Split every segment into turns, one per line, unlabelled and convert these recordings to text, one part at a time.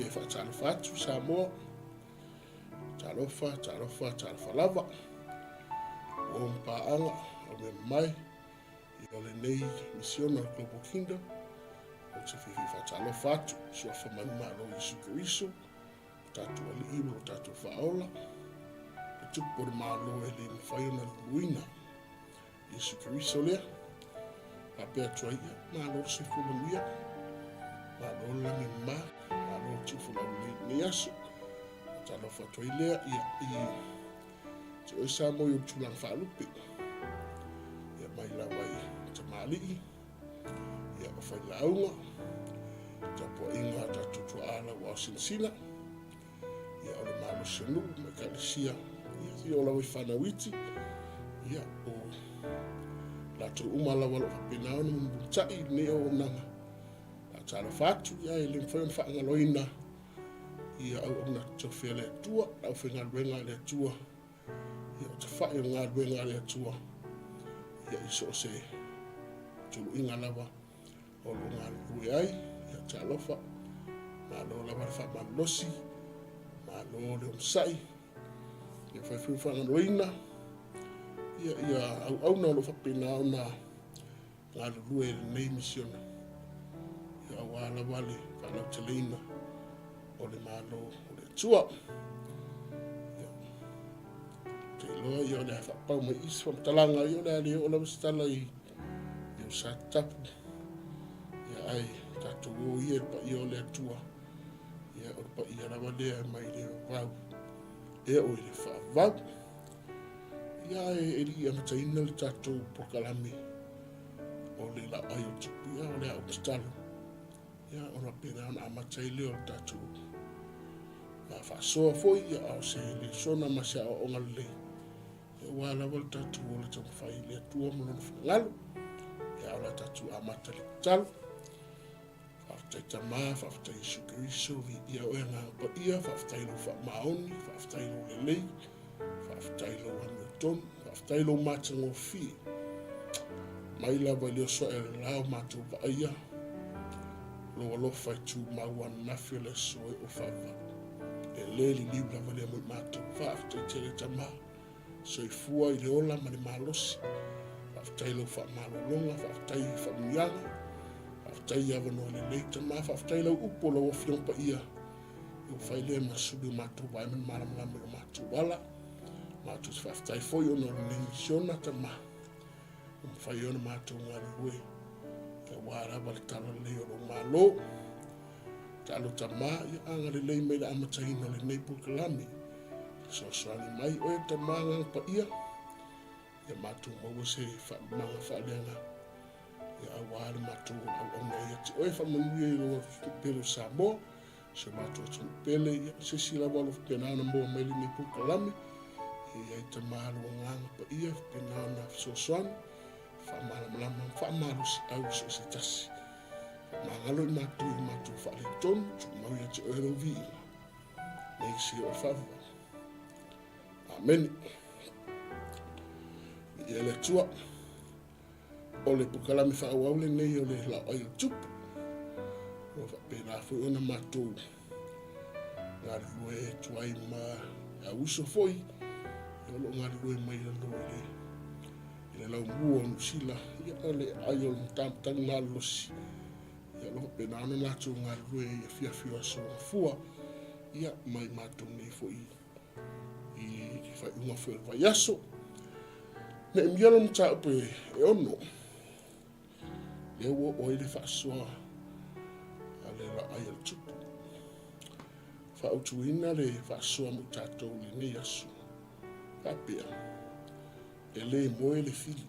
whaatalofa atu Samoa. Talofa lava. O mpaanga o me mai. I ole nei misiona Global Kingdom. O te whiwhi whaatalofa atu. Sua whamanu Yesu Keriso. Tatu ali iwa o tatu whaola. E tupu o malo e le mwhaiona luina. Yesu Keriso lea. Apea tuaia. Malo se fulumia. Malo langi ma. Malo tufula ni aso. Talofa tuailea ia te o Samoa o tulang whaalupe. Ia mai Laoai te maalii. Ia o whai launga. Tapo inga tatu tuaala wa sinsina. Ia o le malo senu me kalesia. Ia si o lawe whanawiti. Ia o lato umala walo whapinao na mbutai ne o nanga. La talofa atu ia e le mwhayon whaangaloina. Ia au na tofia le tua, au whenga luenga le tua. Ia o te whae o ngā luenga le tua. Ia iso o se tulu inga lawa o lo ngā lue ai. Ia te alofa. Mā lo lawa le wha malosi. Mā lo le omsai. Ia whai whiwhanga loina. Ia au na lo whapena au na ngā lue le nei misiona. Ia au ala wale whanau te leina. O le malo o le tua. Te loa i o le whapau mai isi whamtalanga i o le ali o la wistala i o sa tapu. Ia ai tatu o i e pa i o le tua. Ia o pa i arawa lea mai le wau. Ia o i le whaavau. Ia e ri amataina le tatu pokalami. O le Laoai A Le Tupu. Ia o le au pistalo. Ia o na pena na amatai leo le tatu. Nga whaasoa foi ia au se le sona masea o ongalei. Ia wala wala tatu o le tamawhai le atua mulona whangalo. Ia o la tatu amata le talo. Whaafitai tamaa, whaafitai Yesu Keriso, ia o nga pa ia, whaafitai lo whaamaoni, whaafitai lo lelei, whaafitai lo Hamilton, whaafitai lo matango fi. Mai lawa leo soa e lao matou vaia. Lo alofa i tu maua nafi le soe o whawa. E leli liu la wale mo mātou whaaftai tere tama. Soi fua i le ola ma le malosi. Whaaftai lo wha malolonga, whaaftai whamunianga. Whaaftai awano le lei tama, whaaftai lo upo lo wafiompa ia. I o whaile masubi mātou waiman maramlama o mātou wala. Mātou whaaftai foi ono le nemisiona tama. Whai ono mātou ngā rue. Wara wale tala leo lo malo. Talo tama ia anga le lei mei la amataina le nei pukalami. So soani mai oe tama ngang pa ia. Ia matu maua se manga whaaleanga. Ia awara matu au ia te oe whamanuia i roa pelo Samoa. So matu atu pele ia se sila walo penana moa mei le nei pukalami. Ia i tama lo nganga pa ia penana so soani. Whaamalo si au so se tasi. Mangalo i mātu whaale tonu, tu mau ia te oero vii. Nei si o whawa. Amen. I ele tua. O le pukalami whaawaule nei o le Laoai A Le Tupu. O whapena fui ona mātou. Ngā rue tuai ma a uso foi. I olo ngā rue mai la loa le. Le lau mua no sila, ia ale ai o mtamtang ngā losi. Ia loho pena ana nātou ngā rue ia whiawhia so fua. Ia mai mātou nei fo i whai unga whai vai aso. Ne mialo mta upe e ono. Le ua o ele whaasoa a le Laoai A Le Tupu. Whaautuina le whaasoa mo tātou le nei aso. Kapea. E le moe le fili.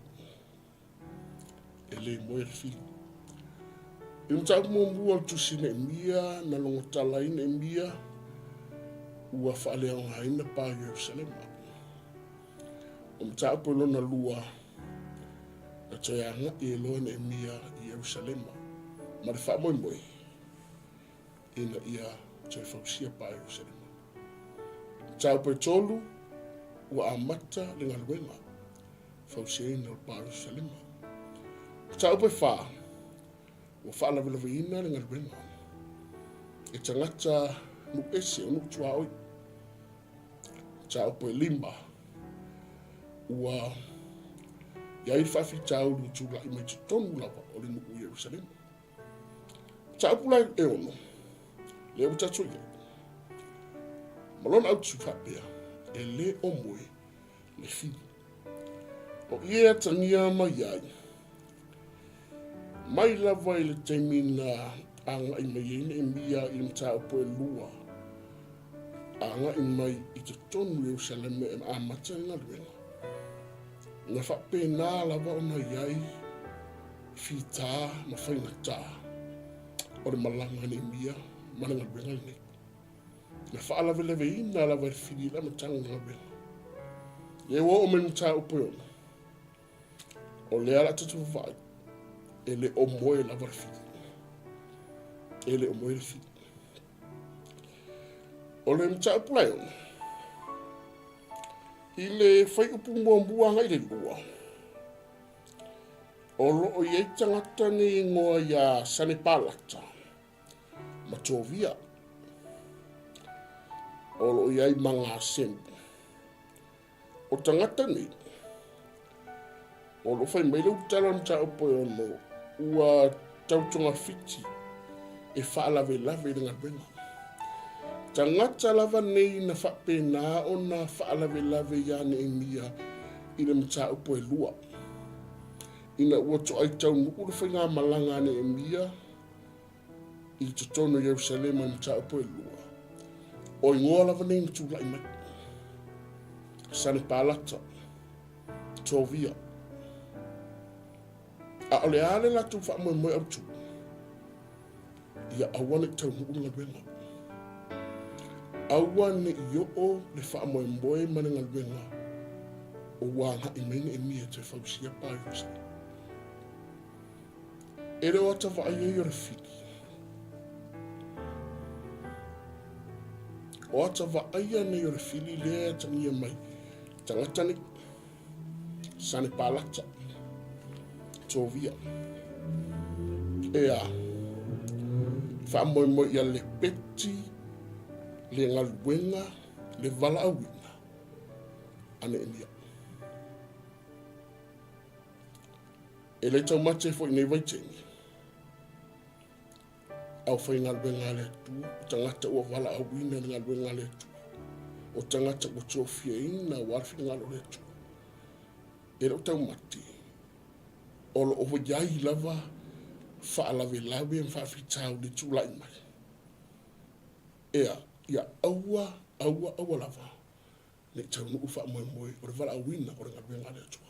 E le moe le fili. I mta mo mua tusi ne mia na longo tala ina mia ua whaale au haina pa Yerusalema. O mta upo lona lua na toianga i eloa ne mia i Yerusalema. Ma le wha moe moe. Ina ia toi whausia pa Yerusalema. Mta upo tolu ua amata le ngaluenga. Fausiena o pa Yerusalema. Ta upe wha. O wha la vila vina le ngaluenga. E tangata nuk ese o nuk tua oi. Tau po lima. Ua ia i whawhi tau ni tūla i mai tonu lava o le nuku Jerusalem. Tau pulai e ono. Leo tatu ia. Malona au tu whapea e le o moe le fi. O ia tangia mai ai. Mai lava i le taimina anga i mai ene e mia i le tau po e lua. Anga i mai i te tonu Jerusalem e amata i ngaluenga. Na whape nā lava o mai ai fi tā ma whaina tā. O le malanga ni mia mana ngaluenga ni. Na whaalawe lewe ina lava i whiri la ma tanga ngaluenga. Ye wo o menu tā upo yona. O le ala tatu vai. E le o moe lava i whiri. E le o moe le whiri. O le mta upula yona. I le whai upu mua ngai le lua. O lo o iei tangata ni ngoa ia sane palata. Ma tovia. O lo o iei manga sembu. O tangata ni. O lo whai meile utala mta upo yona. Ua tautunga fiti. E whaalawe lave dengan benga. Tangata lava nei na whape nā o na whaalawe lave ia ne e mia i le mta upo e lua. Ina ua to ai tau nuku le whainga malanga ne e mia i te tono Jerusalem i mta upo e lua. O ingoa lava nei na tūlai mai. Sane palata. Tovia. A ole ale la tu wha moe moe au tu. Ia awane tau nuku nga benga. Aua ne i o le wha moe moe mana ngaluenga o wanga i meina e mia te whausia pāirusa. E reo ata wa ai e ora whiki. O ata wa ai ane ora whili lea tangia mai. Tangatane. Sane pālata. Tovia. Ea. Wha moe moe ia le peti. Le ngaluenga, le vala awina, ane emia. E le tau mate fo i nei waitengi. Au whai ngaluenga le tu, o tangata ua vala awina le ngaluenga le tu. O tangata ua tofia ina warfi ngalo le tu. E le tau mate, o lo ovo yai lava, whaalawe lawe en whaafitau le tu lai mai. Ea, ia aua lava. Ne tau nuku wha moe moe, o le wala awina o le ngaluenga le atua.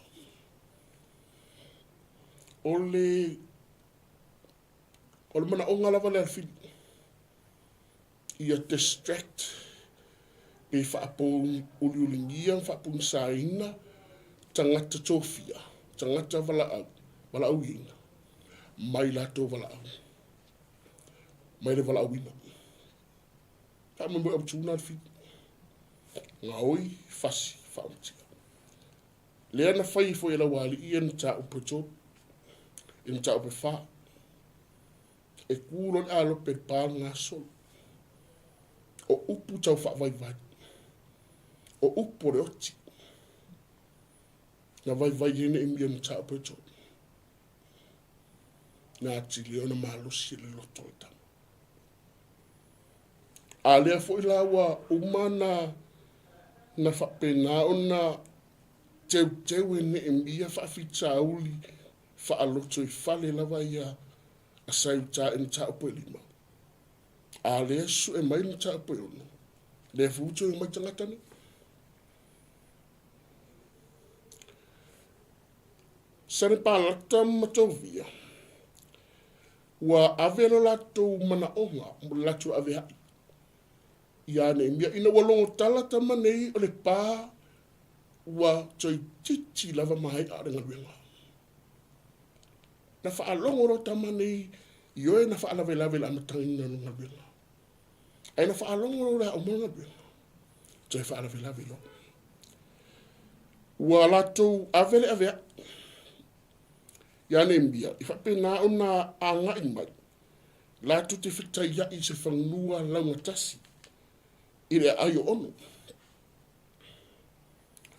O le mana o ngalava le alfini. Ia distract. E wha apong uliulingia, wha apong saina, tangata tofia, tangata wala awina. Mai lato wala awu. Mai le wala awina. Ta mo mo abtuna fi nga oi fasi fauti le ana fai fo ela wali ien ta upoto in ta upefa e kulo alo pe pa nga sol o upu tau fa vai vai o upu re oti na vai vai ene ien ta upoto na ti le ona malusi le lotota a lea fo ila wa umana na whapena o na teu ene e mia whaafitauli whaaloto i whale lawa ia a sai ta en ta upo e lima. A lea su e mai na ta upo e ono. Lea futo e mai tangatani. Sane pālata matovia. Wa aveno lato mana onga, mo lato ave hai. Ia ne mia ina walongo tala tama nei o le pā wa toi titi lava mai a renga luenga. Na whaalongo ro tama nei ioe na whaalawe lawe la matangina runga luenga. Ai na whaalongo ro la o monga luenga. Toi whaalawe lawe lo. Wa lato avele avea. Ia ne mia, i whapena o na anga i mai. Lato te whitai ia i se whanua launga tasi. I le ai o ono.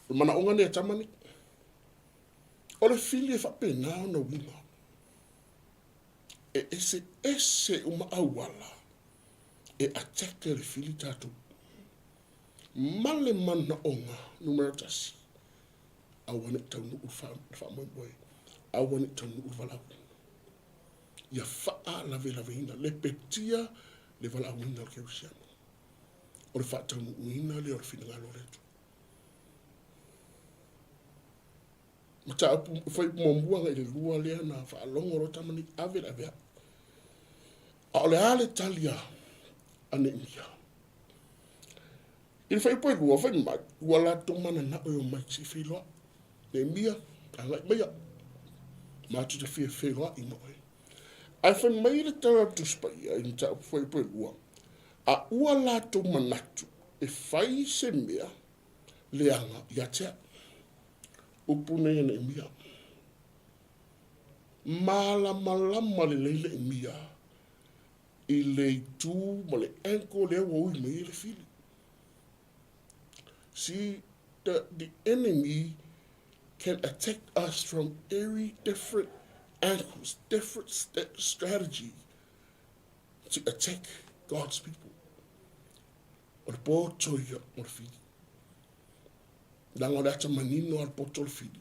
O mana onga ne tamani. O le fili e whapena o na wina. E ese uma awala. E ateke le fili tātou. Male mana onga numera tasi. Awane tau nu whamoiboi. Awane tau nu walau. Ia whaa lave ina. Le petia le walau ina o keusiano. O le whaa tau nu ina le o le whina ngalo retu. Mata foi mombuanga i le lua lea na whaalongo ro tamani ave. A ole ale talia ane imia. I le whaipoe lua whai mai, ua la tomana na o mai si whiloa. Ne imia, a ngai maia. Mātu te whiloa i moe. Ai whai mai le tara tuspai a in ta whaipoe lua. A ua la tomanatu e whai se mea leanga i atea. Upune ene imia. Malama le leile imia. I le tu ma le enko le ua ui mei le fili. See, the enemy can attack us from every different angles, different strategy to attack God's people. O le po toia o le fili. Nanga rata manino al poto le fili.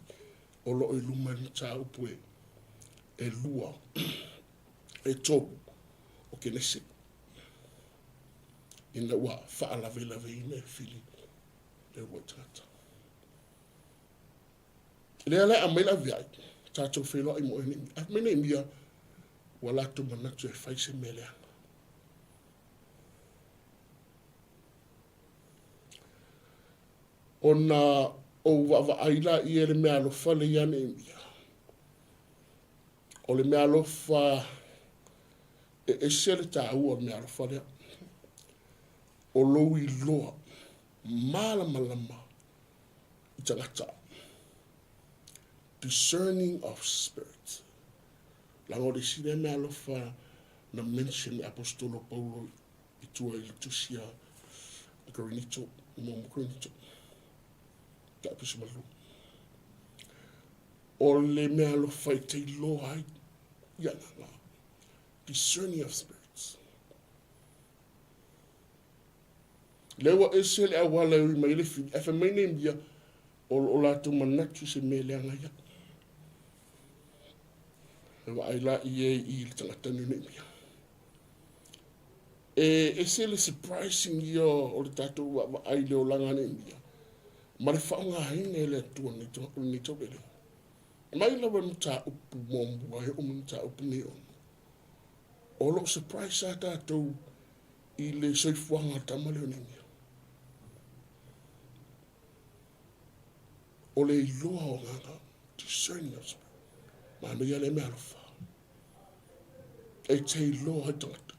O lo e luma ni ta upue. E lua. E tobu. O kenese. Ina ua faa lave ina e fili. Le ua tata. Lea lea a meila viai. Tātou wheloa i mo enemi. A mene mia. Wala tu manatu e whaise melea. Ona o wa aila I ele mea alofa le iane imia. O le mea alofa e sele ta ua mea alofa lea. O lou I loa malama I tangata. Discerning of spirit. Lango de sile mea alofa na mention apostolo Paulo I tua I tusia Korinito, mo Korinito. Ta pismalu. O le mea alofa I te loa ai yana. Discerning of spirits. Lewa ese le awala I mai le fili. Efa mai ne mbia o la tu manatu se me le anga ya. Lewa aila I le tangata nune mbia. Ese le surprising yo o le tatu wa ai le o langa ne mbia. Ma le whaonga haina e le atua ni tau bele. Mai lawa mta upu mombu ai o mta upu ne ono. O lo surprise sa tātou I le soifuanga tamale o nemia. O le iloa o nganga, discerning of spirit. Ma no ia le mea alofa. E te iloa hai tangata.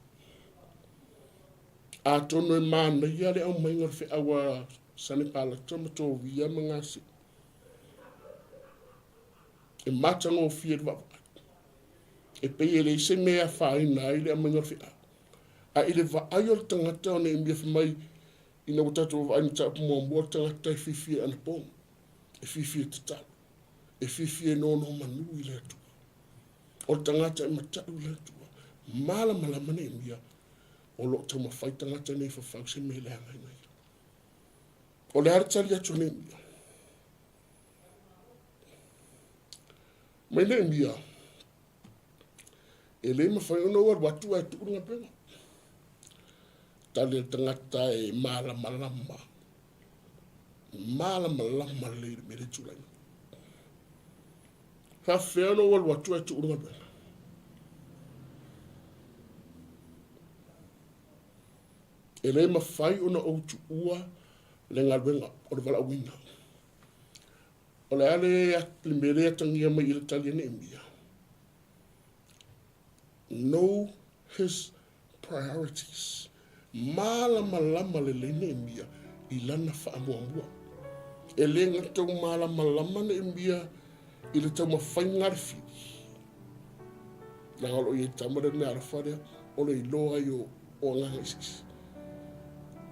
A tono e mana ia le au mainga le whi awa sanipala tamato via mangasi. E matanga o fia le e pei le se mea whaina I le amainga whia. A I le vaaio le tangata o ne imia whamai ina watato wa aini tapu mua tangata e whiwhia ana pōng. E whiwhia tatalu. E whiwhia nono manu I le atua. O le tangata e matau le atua. Malama ne imia o lo tau mawhai tangata nei whawhau se me le angai nei. O le haritari atu ne imia. Mai ne imia. E le mawhai ono watu e tuurunga pena. Tali tangata e malama. Malama le mere tulai. Ka wheno watu e tuurunga pena. E le mawhai ona o tu ua le ngalwenga o le wala wina. O le ale le mere atangia mai I le tali ne imia. Know his priorities. Malama le ne imia I lana whaamuamua. E le ngatau malama ne imia I le tau mawhai ngarwhiri. Nangalo I tamare ne arafarea o le iloa I o nganga isis.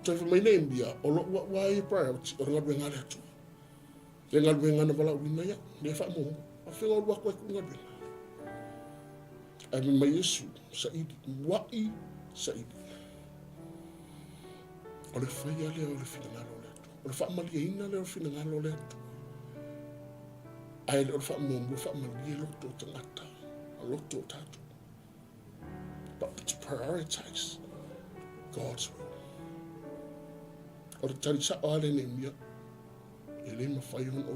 toi mai nei bia o lo wa e priority o nga benga le tu le nga benga na bala wina ya le fa mo a fe o wa ko nga benga ai mai Yesu sa i wai sa i o le fa ya le o le fina ngalo le tu o le fa mali ina le o fina ngalo le tu ai le o fa mo fa mali lo to tangata a lo to tatu but to prioritize God's will. O le tari sa o ale ne mia, e le ma whai hon o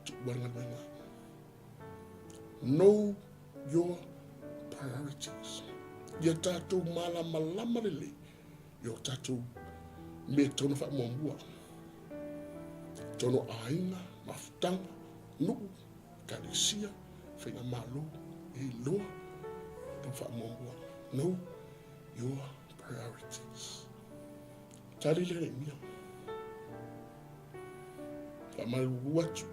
tu wanga wenga. Know your priorities. Ia tātou malama lele, ia tātou me tono wha mwambua. Tono ainga, mafutanga, nuu, kalisia, whenga malo, e loa, tono wha mwambua. Know your priorities. Tari le mia. Ka mai watu.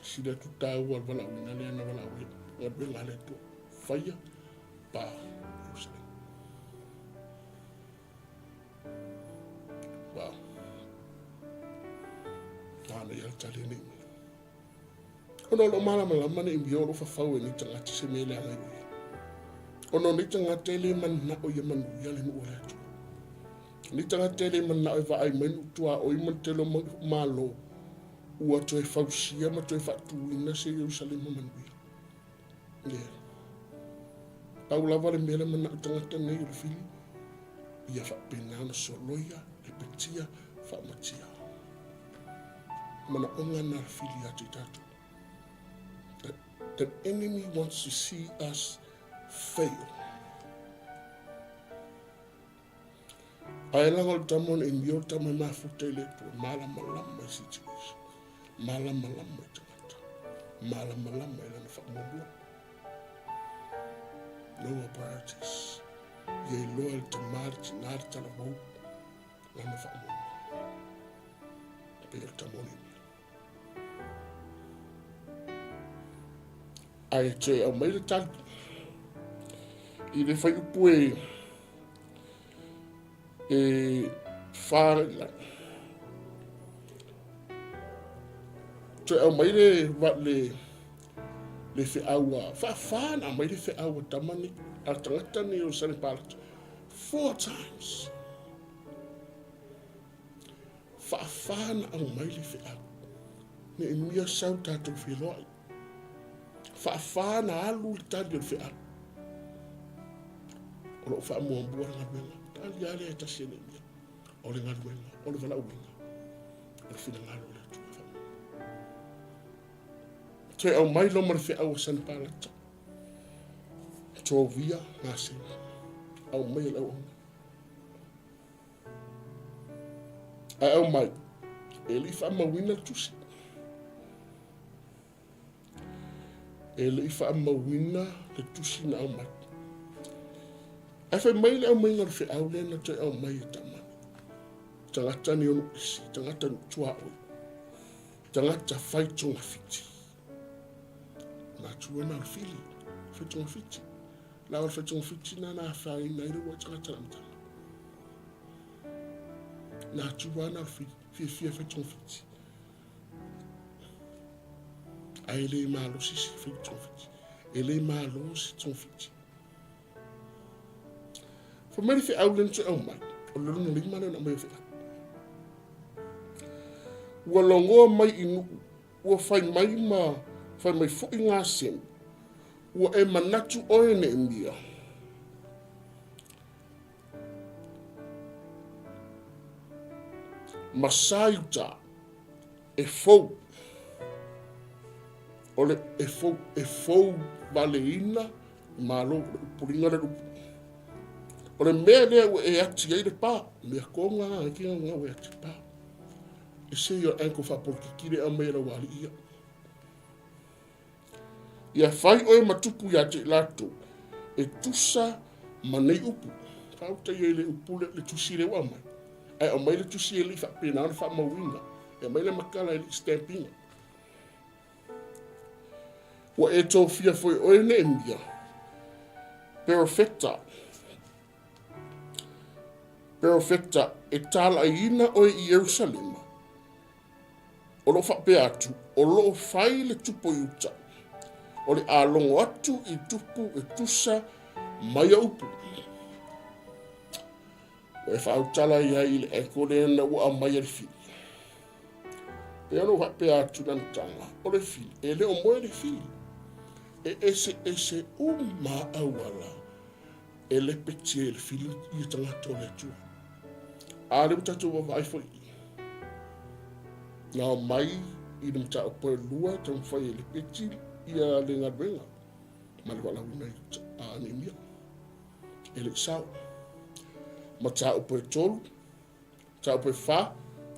Sida tu tau wala wina le na wala wina. Wa benga le tu. Faya pa Jerusalem. Ba. Ana ya tari le mia. Ono lo mala mane imbio lo fa fawe ni tanga tse mele ana. Ono ni tanga tele man na o yeman yale no ora tu. Ni tanga tele man na o va ai men tua o iman telo malo. Ua to e fausia ma to e fatu ina se Jerusalem man bi. Yeah. Paula vale mele man na tanga tele ni fili. Ia fa pena na soloia e petia fa matia. Mana onga na fili ati tatu. The enemy wants to see us fail. Ai langa o tamon e mio tamai mafuta ile tu malama situation. Malama tangata. Malama ile na whamobua. No priorities. Ye loyal to march narta la bo. Lana whamobua. Pia tamon e mio. Ai te au mai le tanki. I le whai upu e whare la. Te au mai le wat le whi aua. Whana mai le whi aua tamani. A tangata ni o sani palata. 4 times. Whana au mai le whi aua. Ne e mia sau tātou whi loai. Whana alu le tani o le whi aua. O lo wha mua mbua nga wenga. Tali ale e tasi ene mia. O le ngā wenga. O le wala wenga. O le whina ngā le tu. Te au mai loma le whi aua san palata. Tō via ngā sena. Au mai le au onga. Ai au mai. E li wha mawina tusi. E li wha mawina le tusi na au mai. Ai whai mai le au mai ngā whi au lena te au mai e tamani. Tangata ni onu isi, tangata tua oi. Tangata whai tonga fiti. Nā tua nā whili, whai tonga fiti. Lawa whai tonga fiti nā nā whai nā iru tangata ramtanga. Nā tua nā whia whai tonga fiti. Ai le malo sisi whai tonga fiti. E le malo si tonga fiti. Whamari whi au lena tu au mai. O lorunga li mana na mai whi au. Ua longoa mai inu. Ua whai mai ma. Whai mai fui ngā sen. Ua e manatu oe ne mia. Masai ta. E fau. Ole e fau vale ina. Malo puringa le upu. O le mea lea ua e ati ai le pā. Mea konga ngā ki ngā ua e ati pā. E se ia anko whapolkikire a mea la wali ia. Ia whai oe matupu ia te lato. E tusa ma nei upu. Whauta ia le upu le tusi le wamai. Ai o mai le tusi e li whapena ana whamawinga. E mai le makala e li stampinga. Ua e tō fia foi oe ne mia. Perfecta. Perfecta e tala ina o i Jerusalema. O lo whape atu, o lo whai le tupu i uta. O le alongo atu i tupu e tusa mai upu. O e whautala ia i le ekole na ua mai le fi. E ano whape atu nan tanga, o le fi, e le o moe le fi. E ese ma awala. E le petie le fi i tangata o le tua. A le mtatu wa vai fo i. Nā mai i le mta o poe lua tam whai le peti i a le ngadwenga. Ma le wala wina i a anemia. E le sao. Ma ta o poe tolu, ta o poe wha,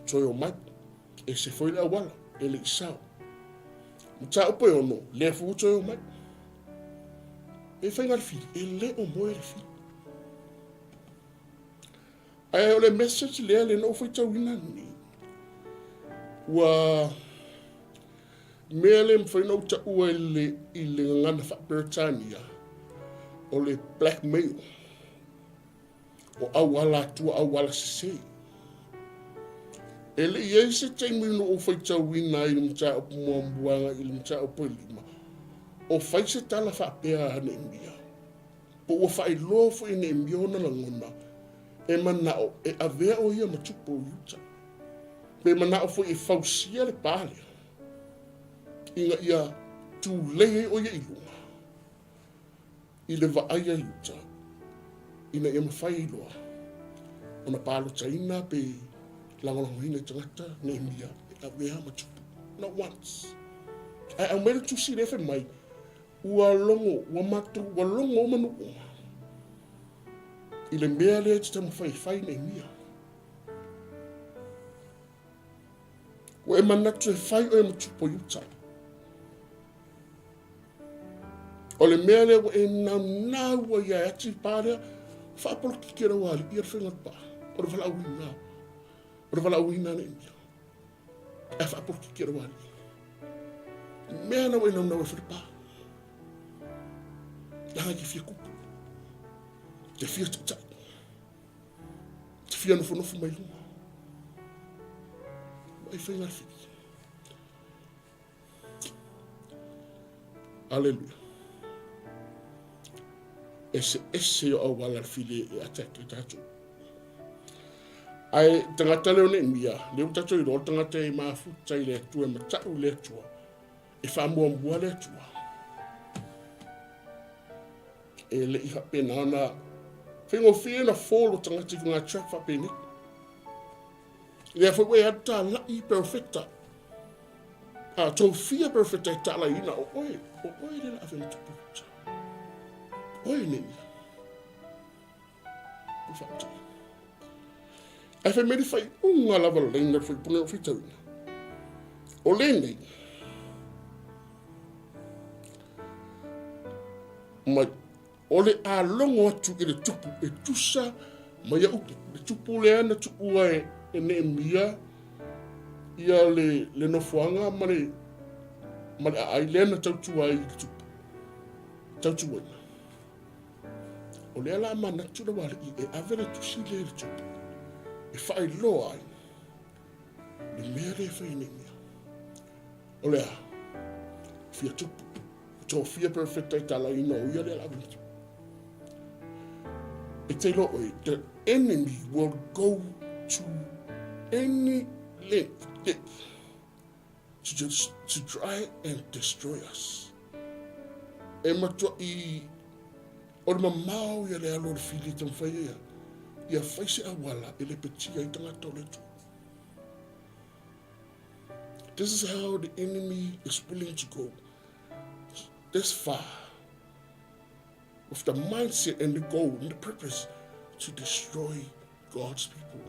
toi o mai, e se foi le awala, e le sao. Ma ta o poe ono, le fu toi o mai. E whai ngar fili, e le o moe le fili. Ai o le message lea le no whai tau wina ni. Ua mea le mwhainau ta ua i le ngana whaperetania o le blackmail o awala atua awala sesei. E le iei se teimu no o whai tau wina i le mta o muambuanga i le mta o poilima o whai se tala whapea hane imia. Po ua whai lofo i ne imiona la ngona e manao e avea o ia matupo o yuta. Pe manao fo i fausia le pale. Inga ia tu lehe o ia ilunga. I le vaaia yuta. Ina ia mawhai iloa. Ona palo taina pe langolangoina tangata ne imia e avea matupo. Not once. Ai au mele tu si lefe mai. Ua longo, ua matu, ua longo o manu oma. I le mea lea te tamu whai ne imia. O e manatu e whai o e matupo yuta. O le mea lea o e nau o ia ati pārea, whaapolo ki kera wali, i ar whengat pā. O re wala uina. O re wala uina ne imia. E whaapolo ki kera wali. Mea nau e nau e whiripa. Langa ki fia kupu. Te fia tatai. Te fia nofu mai lunga. Ai whainga whiri. Aleluia. Ese o awala whiri e atake tatu. Ai tangata leo ne mia. Leo tatu i rol tangata i maafuta i le atua. Matau le atua. E whamuambua le atua. E le iha penana. Whengo whina folo tangata ki ngā trap whapene. Lea whai hata lai perfecta. Tau fia perfecta i tala ina o oe. O oe le la awhena tuputa. Oe neni. Ufata. Ai whai meri whai unga lava leina whai pune o whitauina. O lenei. Mai o le a longo atu i le tupu e tusa mai a upu. Le tupu le ana tu ua e ne mia ia le nofuanga ma le ai lena tautua i le tupu. Tautua ina. O le ala mana tula wale i e avena tusi le tupu. E whai loa ai. Le mea le whai ne mia. O le a. Fia tupu. Tō fia perfecta i tala ina o ia le ala tupu. E te lo oi, the enemy will go to any length to try and destroy us. E matua i o le mamau ia le alo le fili tam whai ia whaise awala e le petia i tangata o le tu. This is how the enemy is willing to go this far. With the mindset and the goal and the purpose to destroy God's people.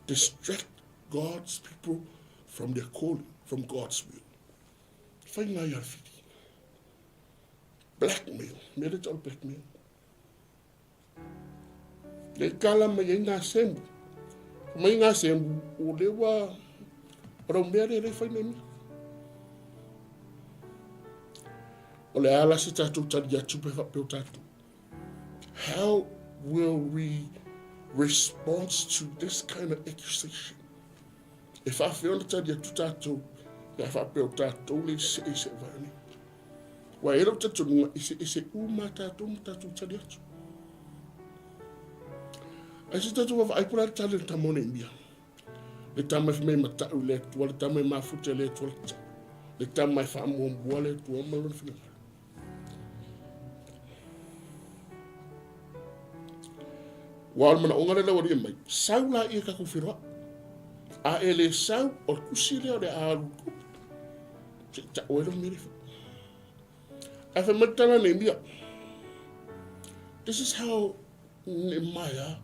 Distract God's people from their calling, from God's will. Whainga ia whiri. Blackmail. Mele tau blackmail. Le kala mai e ngā sembu. Mai ngā sembu o lewa rau mea le whainga mea. O le ala se tātou tari atu pe whapeo tātou. How will we respond to this kind of accusation? If I feel that you're too if I feel that only is it vani. Why you don't know is it umata to tell you? I said that I put out talent tamone mia. The time I've made my tattoo the time my foot let the time my family won't wallet to a malon finger. While man ongare la wari mai sau la ia ka kufirwa a ele sau o kusile o le alu se ta oelo miri fa afa matala ne mia. This is how Nehemiah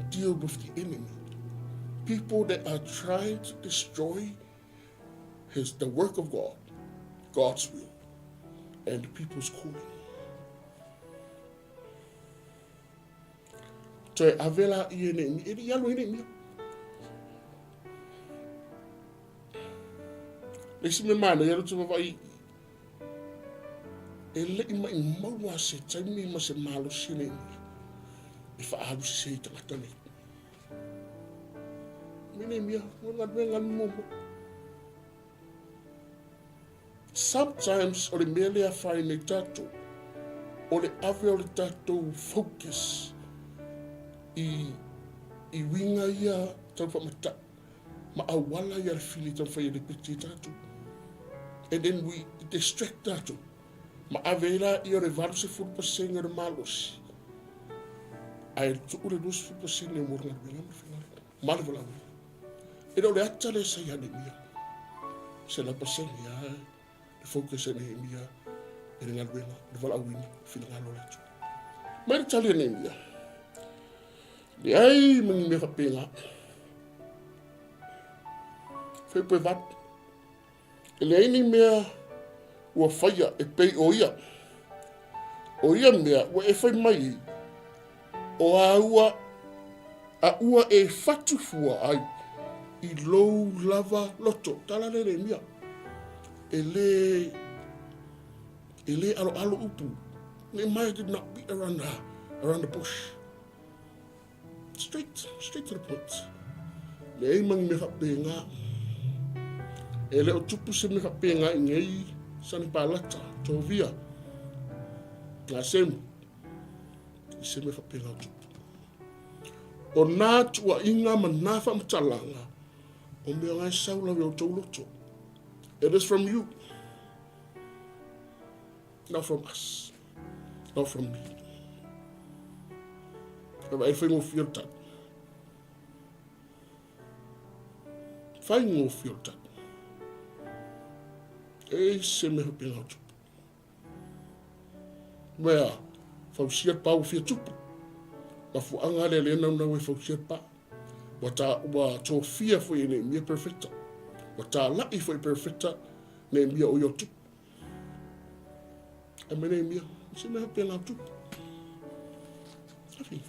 deal with the enemy, people that are trying to destroy the work of God, God's will, and the people's calling. So avela iene ini yalo ini. Lesi me mana yalo tu vai. Ele ima imawa se tami ma se malo sile. If I have say to atani. Mine mia wala bengan mo. Sometimes or the merely I find a tattoo or the avela tattoo focus. I winga ia tanpa mata ma awala ia fili tanpa ia dipiti tatu, and then we distract tatu ma avela ia revalu se 4% de malos ai tu ure 2% ne morna bela mal vola e do le atale sa ia mia se la pasen ia focus ne mia e ngal bela de vola win fina ngalo la tu ma tale ne mia. Ai mani me kapinga. Foi pe vat. Ele ni me o faia e pe oia. Oia me o e foi mai. O a ua e fatu fua ai. I low lava loto. Tala le mia. Ele alo upu. Nehemiah did not beat around the bush. Straight to the point. Le mang me kapinga. Ele o tupu se me kapinga ngei san palata tovia. Na sem. Se me kapinga tupu. O na tua inga manafa mtalanga. O me ngai saula we o toloto. It is from you. Not from us. Not from me. Vai foi um filtro. Fai um filtro. Esse me pelo. Mas fausia pau filtro. Ma fu angale le não we fausia pa. Wa Sofia foi ne minha perfeita. Wa la I foi perfeita ne minha o yotu. A mene minha, se me pelo tu. Afim.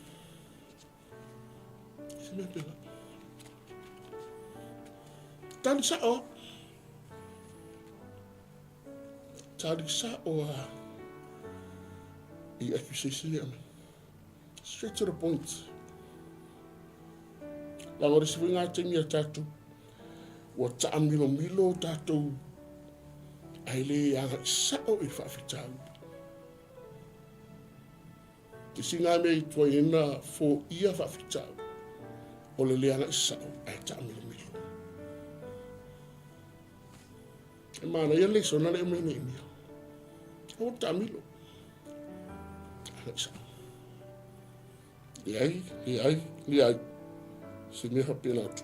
Tadi sa o I accusation straight to the point. La ngore se vinga tengia tatu o ta milo tatu ai le anga sa o I fa fitau. Ki singa me to ina fo ia fa fitau. O le leanga isa ai ta milo. E mana ia le sona le mene mia. O ta milo. Ala isa. Li ai. Se me rapela tu.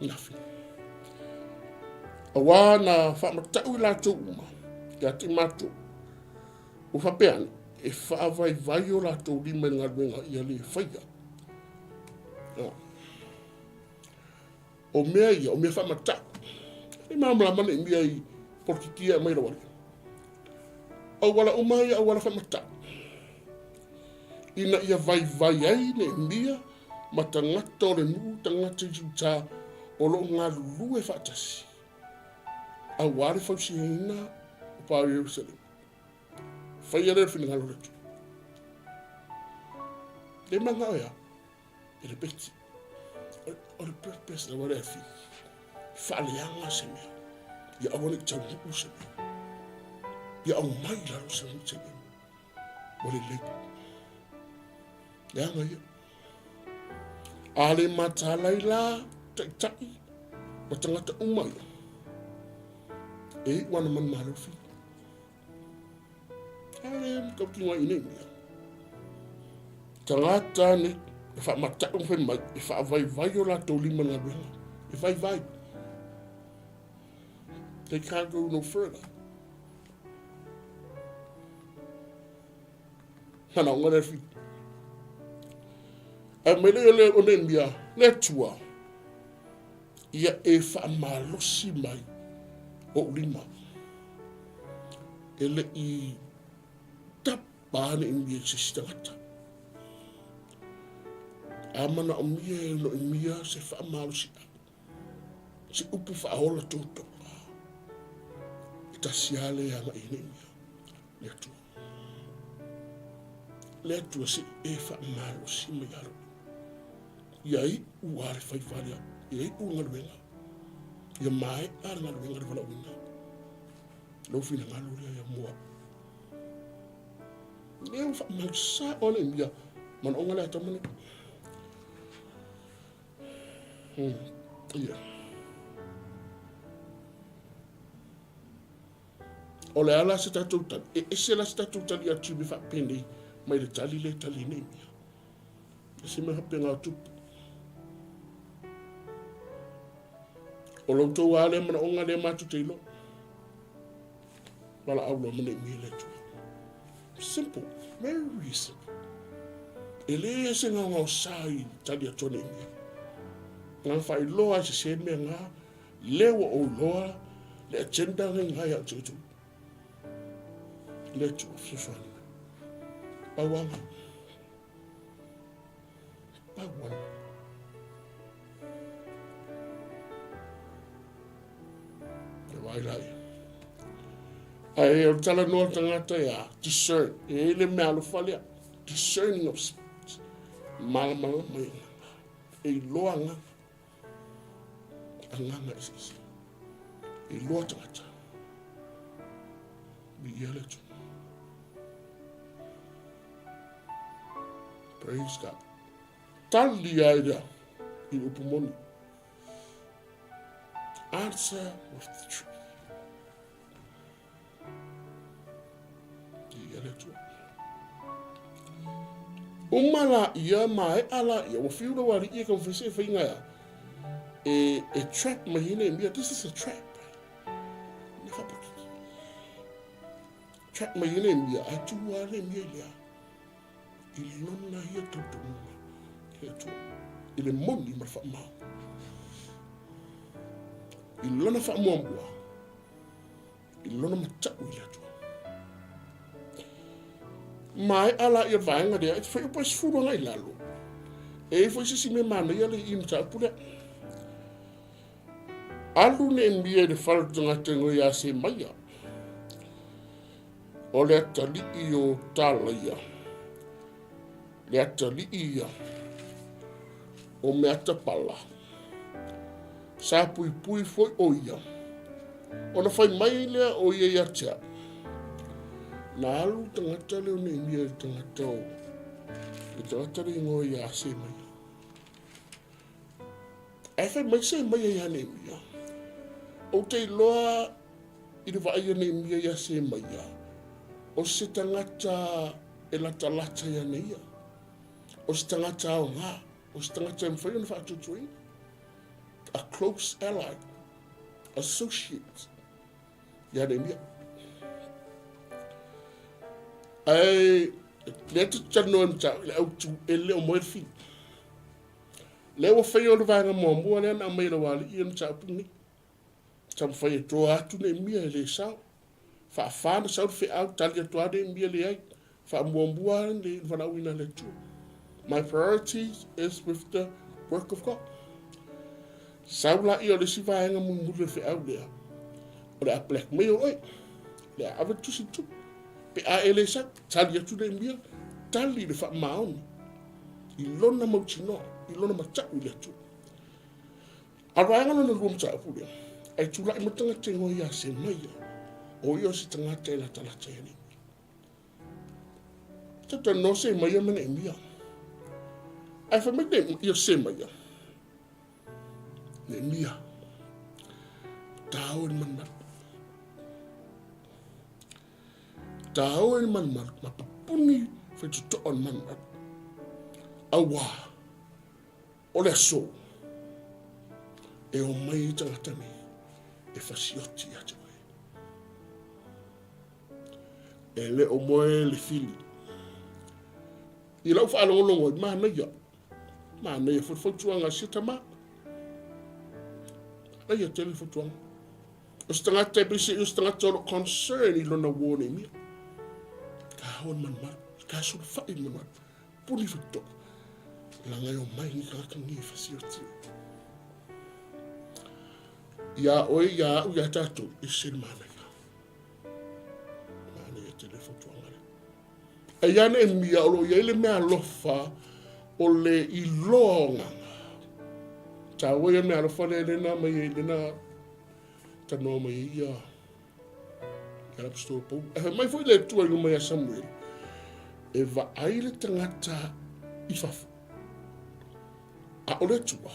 Nafi. Awana fa matau la tu uma. Ya ti matu. O fa peana. E fa vai o la tu di menga ia le faia. O mea fa mata. E mamla mane mea I porkitia mai rawari. O wala umai o wala fa mata. Ina ia vai ai ne mea matangata o le nu tangata juta o lo ngā lulu e whaatasi. A ware fausi ina pā i Jerusalem. Whai ere whina ngalo retu. Le manga oia, e le beti. O le purpose na wale afi. Whaaleanga se mea. Ia awane tau huku se mea. Ia au mai laro se huku se mea. Wale leiku. Le anga ia. A le matalai la tai. Ma tangata umai. E wana man malo fi. A le kautinga i nei mea. Tangata ni. E wha matau whi mai. E wha vai o la tau lima ngā ruenga. E vai. They can't go no further. Hana o ngare fi. A mele le o ne mea. Le tua. Ia e wha malosi mai. O lima. E le I tapane I mea se sitangata. Amana o mea e no I mea se wha malosi. Se upu wha hola toto. Ta siale anga I nei mea. Le atua se e wha malosi mai aro. Ia I uare whai wharia. Ia I ungaruenga. Ia mai ara ngaruenga rewala uina. Lau whina ngaluria ia mua. Leo wha mausa o nei mea. Mana onga lea tamane. Ia. O le ala se tatou tali. E se la se tatou tali atu me wha pene. Mai le tali nei mea. E se me hape ngā tupu. O loutou a le mana onga le matu teilo. Wala aula mana I mea le tua. Simple. Very simple. E le se ngā ngā sai tali atu nei mea. Ngā whai loa se mea ngā. Lewa o loa. Le agenda ngai au tutu. Le tua fifani. Pawanga. E wailai. Ai o tala noa tangata ia discern. E le mea alo whalea. Discerning of spirits. Malamanga mai. E loanga. Anganga isi. E loa tangata. Bi ia le tua. Praise God. Tali aida I upumoni. Answer with the truth. Ia le tua. Umala ia mai ala ia wa fiura wari ia kan fese whainga ia. E trap mahine mia. This is a trap. Never put it. Trap mahine mia. Atua le mia ia. I lona ia tutu uma. Ia tua. I le moni ma wha mau. I lona wha mua mua. I lona matau ia tua. Mai ala ia vaenga dea. Ito whai upa sifuru ngai lalo. E fo sisi me mana ia le ina ta pule. Alu ne mia de wharatanga tengo ia se maia. O le atali I o tala ia. Le atali ia. O me atapala. Sa pui pui foi o ia. O na whai mai lea o ia ia tea. Na alu tangata leo ne mia tangata o. E tangata leo ngoi ia se mai. E whai mai se mai ia ne mia. O te loa I le vai ne mia ia se mai ia. O se tangata e lata ia ne ia. O se tangata o ngā. O se tangata mwhai o na whaatutui. A close ally. Associate. Ia ne mia. Ai, le tu tano em tau, le au tu e le o moe fi. Le o whai o le vanga mua le ana mai la wale I em tau puni. Tam whai e toa atu ne mia e le sao. Wha whana sao whi au tali atua ne mia le ai. Wha mua le whanauina le tu. My priority is with the work of God. Sao la I o le si vanga mungu le whi au lea. O le a black mail oi. Le ave tusi tu. Pe a ele sa tali atu le mia. Tali le wha maoni. I lona mautino. I lona matau le atu. Aranga na luam ta apu le. Ai tula i matanga te ngoi a se maia. O ia si tangata e la talata e ni. Tata no se maia mana e mia. Ai fa mene ia se maia. Ne mia. Tau en man. Tau en man ma papuni fe tu on man. Awa. O le so. E o mai tangata ni. E fasioti atu. E le o moe le fili. I lau wha alongolongo i mana ia. Mana ia futuanga sitama. Na ia tele futuanga. O stangata e brisi i stangata o concern i lona wone mia. Ka hon man mar. Ka sura whai man mar. Puni futo. Langa o mai ni kakangi fasioti. Ia oi ia u ia tatu i sin mana. E iana e mia o lo ia le mea lofa o le ilonga. Ta wai mea lofa le lena mai e lena tanoa mai ia. Ia la pastor pou. E mai foi le tua i mai a Samuel. E va ai le tangata i fafu. A o le tua.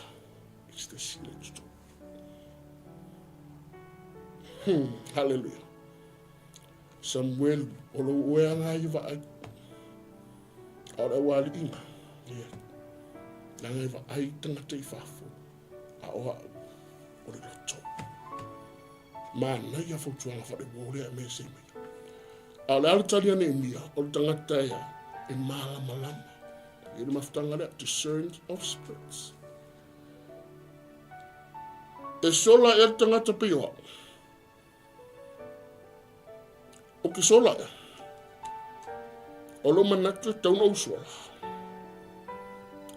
I te si le tua. Hallelujah. Samuel o lo ueanga i va ai. Ora wali inga. Langa iwa ai tangata i whafo. A oa o le rato. Mana ia fautuanga whare wōrea me se mea. A le alatari ane e mia, o le tangata ia e malama lama. I le mafutanga lea, discerned of spirits. E sola e le tangata pioa. O ki sola e. O lo manatu tauna usuala.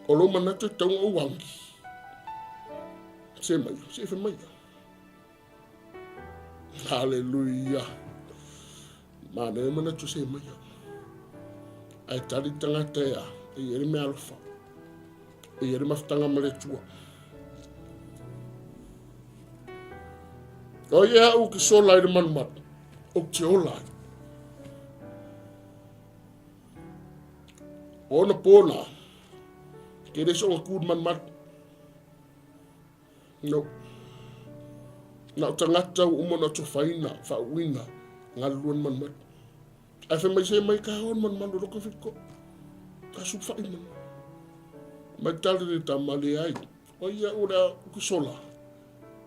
O lo manatu tauna uwangi. Se mai, se fe mai. Hallelujah. Mana e manatu se mai. Ai tari tangata ea, e ere me alfa. E ere maftanga male tua. O ia u ki sola i le manumat. O te ola. Ona pona. Kere so kud man mat. No. Na tangata umona to faina, fa wina, ngaluan man mat. Ai fe mai se mai ka on man man do ko fitko. Ka su fa man. Mai tal de tamale ai. O ia ora ku sola.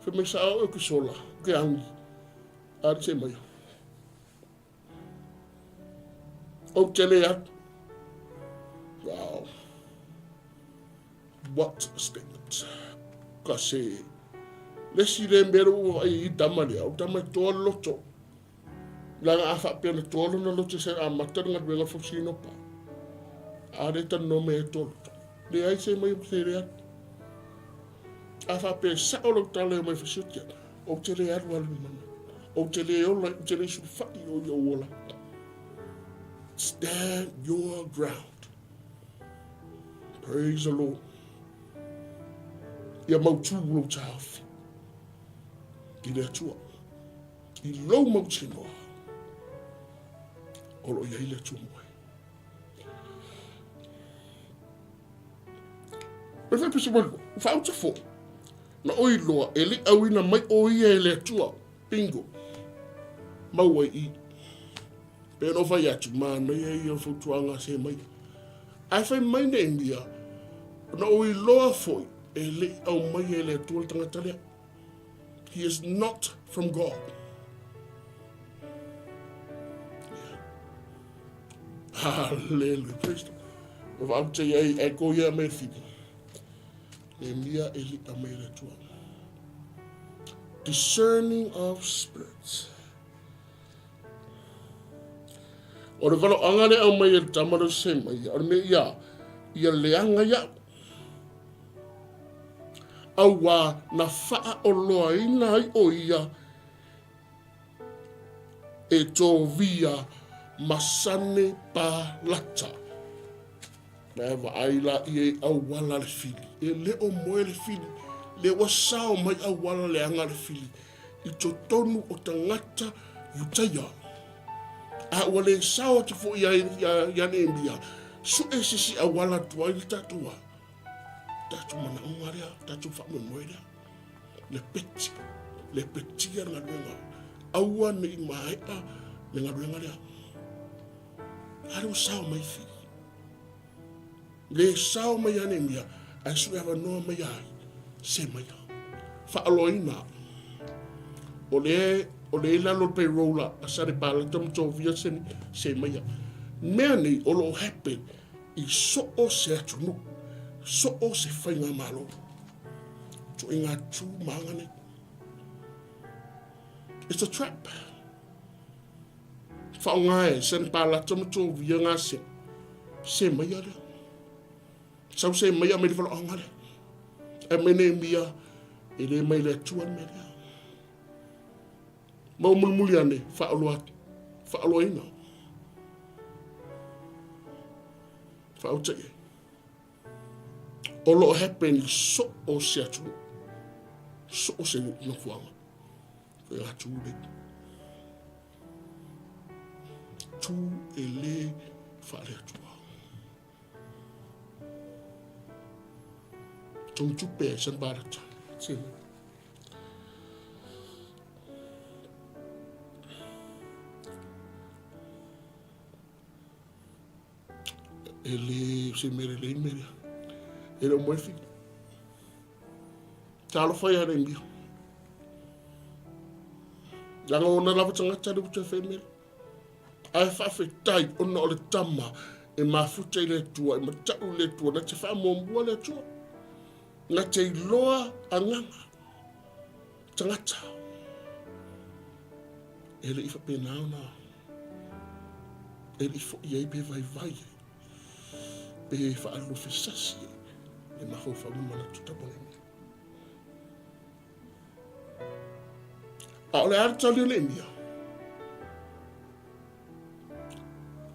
Fe mai sa o ku sola. Ke angi. Ar se mai. O tele ya. Wow. What a statement. Kasi, lesi le mbero ai damali au damai toa loto. Langa afa pena toa na loto se a matar ngat wenga fosino pa. Are tan no me to. Le ai se mai se rea. Afa pe sa o lo tale mai fositya. O tele ar wal man. O tele o la tele su fa o yo wala. Stand your ground. Praise the Lord. Ia mautu lo tafi. I le atua. I lo mautinoa. O lo ia i le atua moe. Me fai pisi walo. Fa auta fo. Na oi loa. E li awina mai o ia i le atua. Bingo. Maua i. Pero fai atu mana ia i o futuanga se mai. Ai fai mai ne mia. Na oi loa foi. E le au mai e le atua tangata lea. He is not from God. Yeah. Hallelujah. Praise the Lord. I'll tell you, I go here, my feet. Nemia eli amele tua. Discerning of spirits. O le valo angale au mai e tamaro se mai. O me ia leanga ia. Awa na faa o loa ina ai o ia e tō via masane pālata. Nā wa aila i e au wala le fili. E leo moe le fili. Le wasao mai au wala le anga le fili. I tō tonu o tangata utaia. A wale sao te fo ia ne mbia. Su e sisi au wala tua i tatua. Tatu mana ungarea, tatu whame moerea. Le petia ngā ruenga. Aua ne i maea ne ngā ruenga rea. Haro sao mai fi. Le sao mai ane mia, ai su ewa noa mai ai, se mai a. Whaaloina. O le lalo payrolla, a sare pala tamuto via se mai a. Mea nei, o lo happen, i so o se atunu, so o se whainga malo. To inga tū maangane. It's a trap. Whaongae, sare pala tamuto via ngā se mai a rea. Sau se mai a me le wala angare. E mene mia, e le mai le tuan me rea. Mau mulmuli ane, whaaloa ina. Whaotei. O lo happen so o se atu. So o se nafuanga. Koe atu le. Tu e le whaale atua. Tong tupe san barata. Sim. Ele se mere le mere. Ele o moefi. Talo fai a rembi. Langa ona lava tanga tari uta fai mere. Ai whawhi tai ona o le tama e mafuta i le tua, e matau le tua, na te wha mombua le tua. Na te loa anganga. Tangata. Ele ifa pe nauna. Ele ifo iei pe vai. Pe fa alu fesasi. E maho fa mana tuta bone. A ole artali le mia.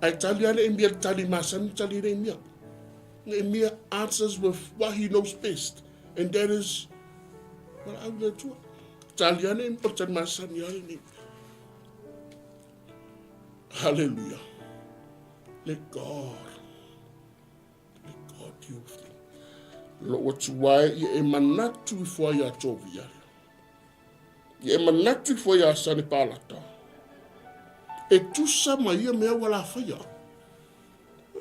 Ai tali ale mia tali masan tali le mia. Nehemiah answers with what he knows best, and that is what I'm going to do. Taliane important masan yani. Hallelujah. Let God deal with them. Lo watu wai ye emanatu fo ya tovia. Ye emanatu fo ya sane palata. E tusa mai me wala faya.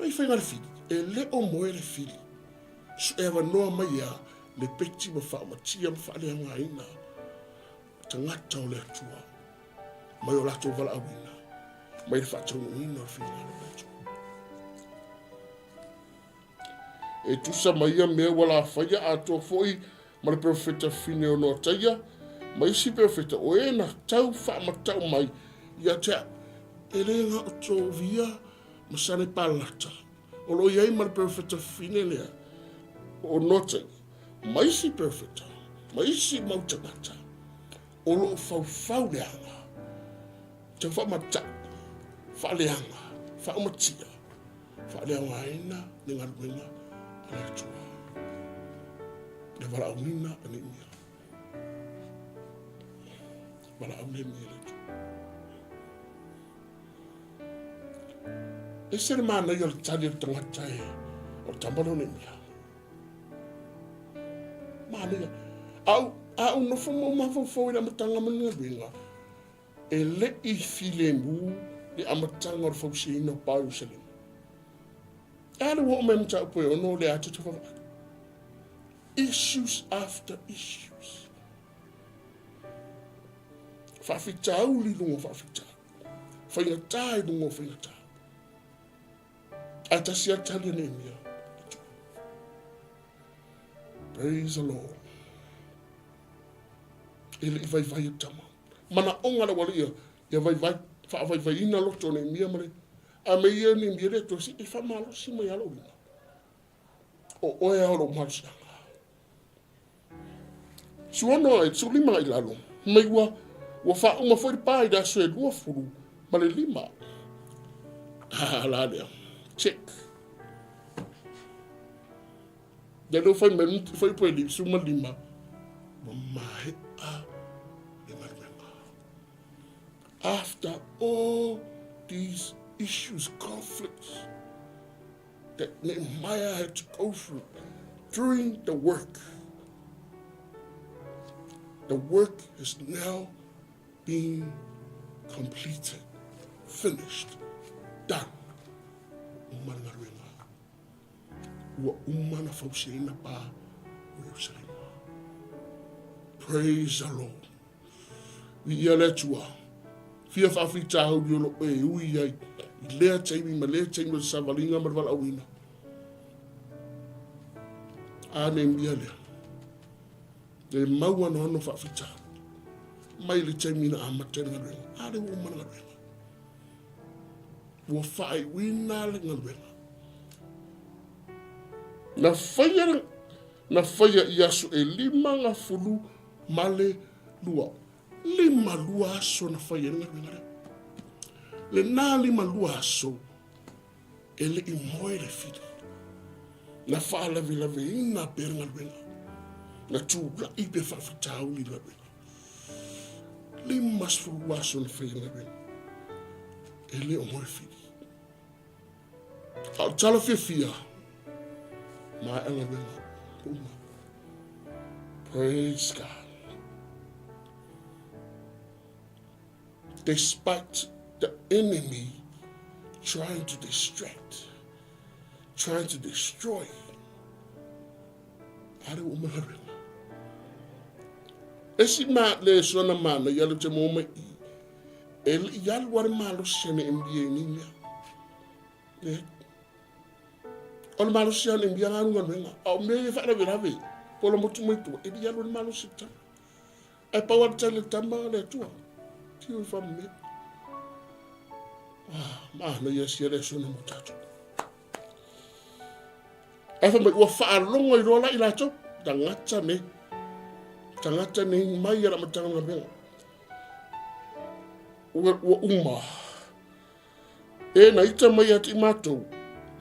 Ai fai fili. E leo moe le fili. Su ewa noa mai a le peti ma whaamatia ma whaale anga ina. Tangata o le atua. Mai o lato wala awina. Mai le whaatau uina o fili alo lato. E tusa mai a mea wala whaia ato foi ma le profeta fine o noa taia. Mai si profeta o e na tau whaamatau mai. Ia tea e renga o tō via ma sane palata. O lo iei ma le profeta fine lea. O nota. Mai si profeta. Mai si mautangata. O lo fau leanga. Te whamata. Whaleanga. Whaumatia. Whaleanga aina. Ninga ruenga. Ale atua. Le wala aunina ane mia. Wala aune mia le atua. E sere mana i o le tali o tangata e. O tambano ne mia. Mana ia. Au no fumo mafofo ina matanga mania ruenga. E le I file mu le amatanga o fausi ina pau sele. Ala wo me mta po o no le atu te fa. Issues after issues. Fa fitau li lungo fa fitau. Fa ina tai lungo fa ina tai. Atasia tali ne mia. Praise the Lord. Ele vai tama. Mana onga le wali ia vai fa ina loto ne mia mare. A me ia ni mia le to si fa malo si mai alo. O oe alo marsa. Suono e tsuli mai lalo. Mai wa fa uma foi pai da sue lua furu. ma le lima. La lea, check. Delo fai po li suma lima. Mai a le maruenga. After all these issues, conflicts that Nehemiah had to go through during the work has now been completed, finished, done. Praise the Lord. We are let you out. Fia whawhita hau riolo e ui ai. I lea teimi ma lea teimi sa walinga marwala awina. Ane mia lea. Le maua no ano whawhita. Mai le teimi na amatera ngaruenga. Ane wo mana ngaruenga. Wo whai wina le ngaruenga. Na whaia i aso e 5 male lua. 5 lua aso na whaia ngaruenga. Le nā 5 lua aso e le I moe le whiri. Na whaalawe ina pera ngaruenga. Na tūra I pe whawhitau ni ngaruenga. 5 lua aso na whaia ngaruenga. E le o moe whiri. Au tala fia. Ma ngaruenga. Praise God. Despite the enemy trying to distract, trying to destroy, I don't want to. Esi ma le sona mana yalu te mo mai el yalu war malo sene mbie ni ya. Ol malo sene mbie nganu ngana au me fa na vera ve polo motu motu el yalu malo sita. E pa wa tele tamba le tua. Tiu fa me. Ma no ya si le sona mutato. E fa me wa fa longo I rola I lato tangata me. Tangata ni mai ara matanga ngabenga. Wa uma. E na ita mai ati mato.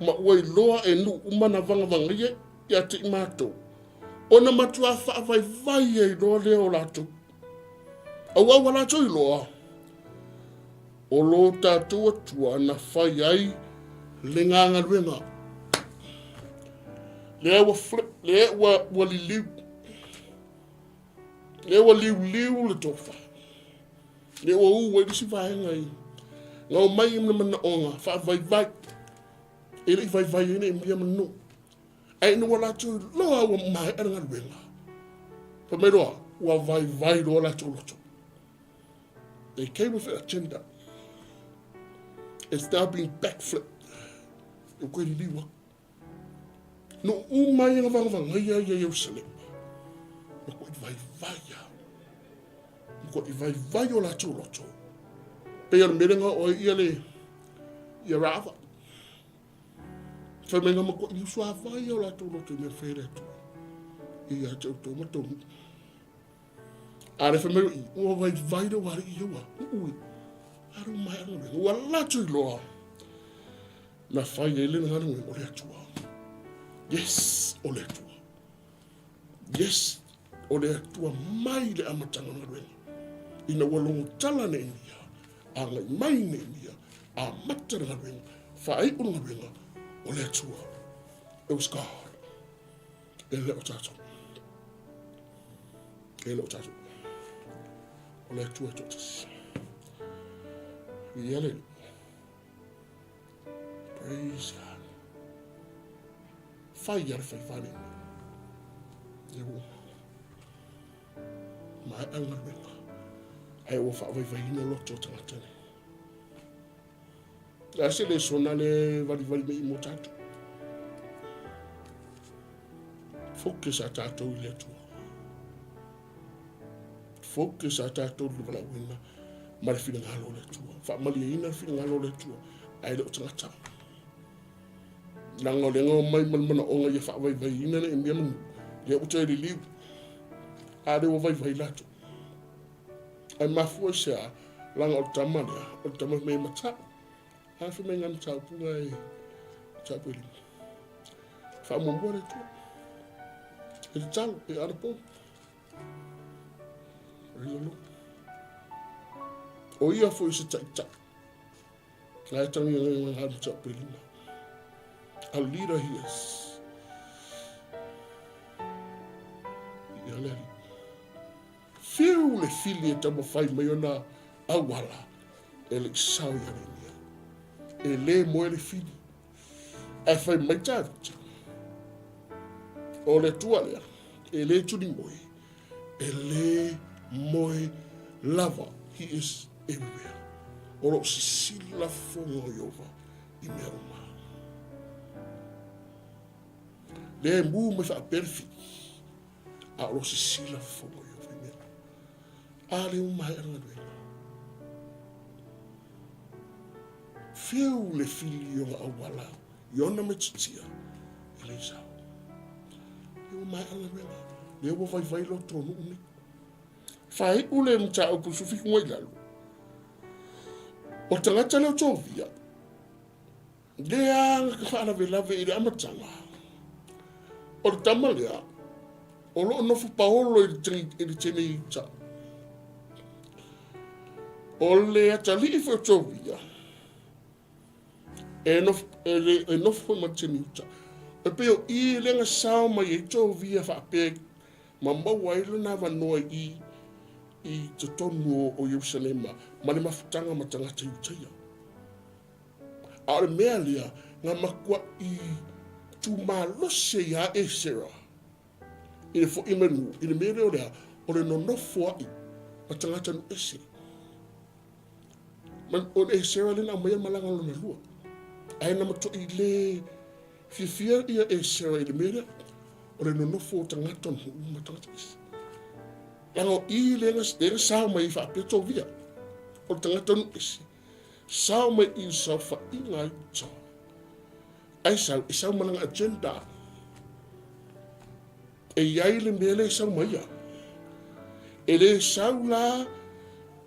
Ma oi loa e nu uma na vanga vanga ye ati mato. Ona matua fa vai e loa leo lato. Awa wala to I loa. O lo tatua tua na fai ai le nganga ruenga. Le wa flip, le wa liu. Le wa liu le tofa. Le wa uwe disi vai ngai. Ngau mai imna mana onga, fa vai. Ele vai ene imbia manu. Ai no wala tu loa wa mai aranga ruenga. Pa me roa, wa vai loa la tu loto. They came with an agenda. It's now being backflipped. Eu koe liwa. No umai nga vanga ia Jerusalem. No koe vai ya. No koe vai o la tu loto. Pea merenga o ia rava. Whamenga ma koe iusua vai o la tu loto me where tu. Ia tau tau matongu. Are whamero I ua vai do wari I ua. Ui. Aru mai aru. Ua latu I loa. Na whai e lena hanu e o le atua. Yes, o le atua. Yes, o le atua mai le amatanga na ruenga. Ina walongo tala ne mia. A ngai mai ne mia. A matara na ruenga. Whai unu na ruenga. O le atua. It was God. E le o tato. E le o tato. O le atua totas. Yele. Praise God. Fai yara fai fani. Yewo. Mai angar wenga. Ai o fa vai ina loto tangatane. Ase le sona le vali me imotatu. Focus a tato I le atua. Focus a tato le vala wina. Mari fina ngalo le tua. Fa mali ina fina ngalo le tua. Ai le tangata. Lango lengo mai mana onga ye fa vai ina ne mbia mun. Ye uta le liu. A de vai lato. Ai mafu sia langa o tama me mata. Hafi me ngam tau punga e tau pili. Fa mo mo le tu. E tau e arapo. Rilolo. O ia fo se tak. Lai tangi ngam ngam tau pili. A leader he is. Ia leri. Fiu le fili e tamo fai mai ona awala. E le sau ia ringia. E le moe le fili. E fai mai tāwita. O le tua lea. E le tuni moe. E le moe lava. He is everywhere. O lo sisila fonga o Iova. I mea uma. Le mu me fa perfi. A lo sisila fonga o Iova. I mea. A le uma e anga duenga. Fiu le fili o awala. Iona me titia. E le sao. Iwa mai anga duenga. Le ua vai lo tonu uni. Fai ule mta o kusufiku ngoi lalu. O tangata leo tovia. Lea ka whaana velave i le amatanga. O le tamalea. O lo nofu paolo i le tene i ta. O le atali i fo tovia. E nofu ma tene i ta. E peo i lenga sao mai e tovia whape. Ma maua ilo na wanoa i te tonu o Yerusalema, ma le mafutanga ma tangata iutaia. A le mea lea, ngā makua i tūmalose ia e sera. I le fo imenu, i le mea leo lea, o le nonofo ai, ma tangata nu ese. O le e sera le na mea malanga lona lua. Ai na mato i le fia ia e sera i le mea lea, o le nonofo o tangata nu ma tangata ese. Lango i lenga sao mai fa peto via. O tangata nu isi. Sao mai i sao fa inga i ta. Ai sao malanga agenda. E iai le mele sao mai ia. E le sao la